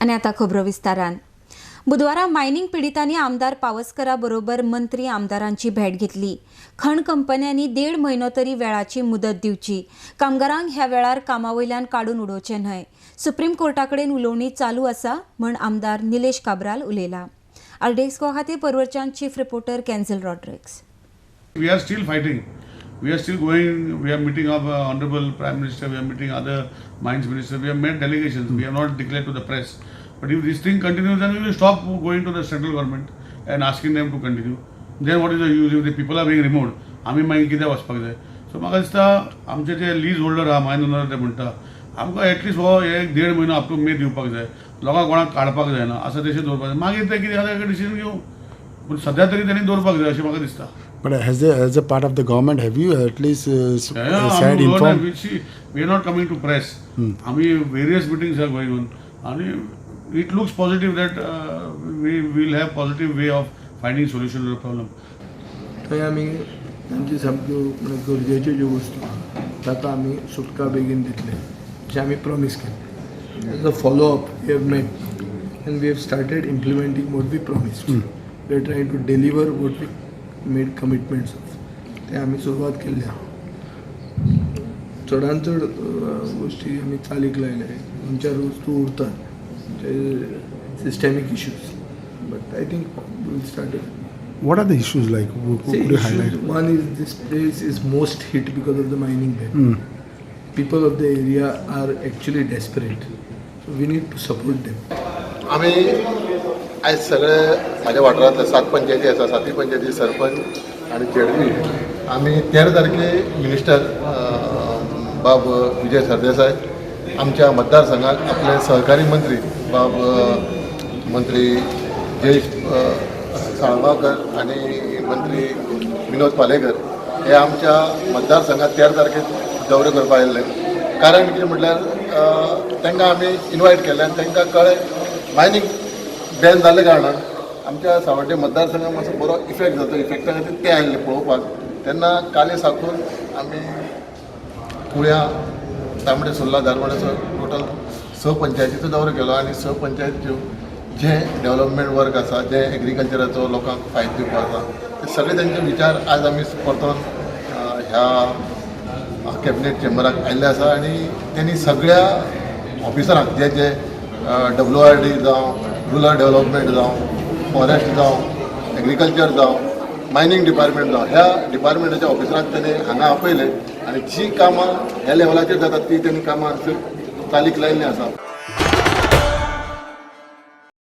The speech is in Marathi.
आणि आता खबरो विस्तारान. बुधवारा मायनिंग पिडितांनी आमदार पावसकरा बरोबर मंत्री आमदारांची भेट घेतली. खण कंपन्यांनी 1.5 म्हयनो तरी वेळाची मुदत दिवची. कामगारांक ह्या वेळार कामावयल्यान काडून उडोवचे न्हय. सुप्रीम कोर्टाकडेन उलोवणी चालू आसा म्हण आमदार निलेश काब्राल उलयला. आरडेस्को खातीर परवरच्यान चीफ रिपोर्टर कॅन्झल Rodrigues. We are still fighting. We are still going. We are meeting up Honorable Prime Minister. We are meeting other mines minister. We have made delegations. We have not declared to the press. But if this thing continues, then we will stop going to the central government and asking them to continue. Then what is the use if the people are being removed? आम्ही मागीर कित्याक वचपाक जाय? सो म्हाका दिसता आमचे जे लीज होल्डर आहा मायन ओनर ते म्हणटा आमकां एटलीस्ट हो 1.5 म्हयनो अप टू मे दिवपाक जाय. लोकांक कोणाक काडपाक जायना असं तशें दवरपाक जाय. मागीर ते कितें जाता डिसिजन घेवं. पूण सद्या तरी त्यांनी दवरपाक जाय अशें म्हाका दिसता. But as a part of the government, have you at least said informed? We are not coming to press. Various meetings are going on. And it looks positive that we will have positive way of finding solution to the problem. थंय आमी आमची सामक्यो गरजेच्यो ज्यो वस्तू ताका आमी सुटका बेगीन दितले अशें आमी प्रॉमीस केलें. As a follow up we have met and we have started implementing what we promised. We are trying to deliver what we made commitments ते आमी सुरवात केल्ली आहा. चडांत चड गोश्टी आमी चालीक लायले. 2-4 वस्तू उरतात systemic issues but I think we will start. What are the issues like? Could you highlight? One is this place is most hit because of the mining ban. People of the area are actually desperate. So we need to support them. आम्ही आज सगळे माझ्या वाठारांतले 7 पंचायती आसा. 7 पंचायती सरपंच आणि जेडपी आम्ही 13 तारखेक मिनिस्टर बाब विजय सरदेसाय आमच्या मतदारसंघात आपले सहकारी मंत्री बाब मंत्री जयेश साळगांवकर आणि मंत्री विनोद पालेकर हे आमच्या मतदारसंघात 13 तारखेक दौरे करपाक आयिल्ले. कारण कितें म्हटल्यार तांकां आमी इन्वायट केलें आनी तांकां कळ्ळें मायनींग बॅन जाल्ले कारणान आमच्या सावड्डे मतदारसंघाक मातसो बरो इफेक्ट जाता. इफेक्टा खातीर ते आयिल्ले पळोवपाक. तेन्ना काले साकून आमी कुळ्या तांबडे सुर्ला धारवाड्याचो टोटल 6 पंचायतीचो दौरो केलो आनी 6 पंचायतीच्यो जे डेव्हलपमेंट वर्क आसा जे एग्रीकल्चराचो लोकांक फायदो दिवपाक आसा ते सगळे तांचे विचार आज आमी परतून ह्या कॅबिनेट चेंबराक आयिल्ले आसा आनी त्यांनी सगळ्या ऑफिसरांक जे जे WRD जावं रुरल डेव्हलपमेंट जावं फॉरेस्ट जावं एग्रीकल्चर जावं मायनींग डिपार्टमेंट जावं ह्या डिपार्टमेंटाच्या ऑफिसरांक तेणी हांगा आपयले आनी जी कामां ह्या लेवलाचेर जातात ती तेणी कामां चालीक लायिल्लीं आसा.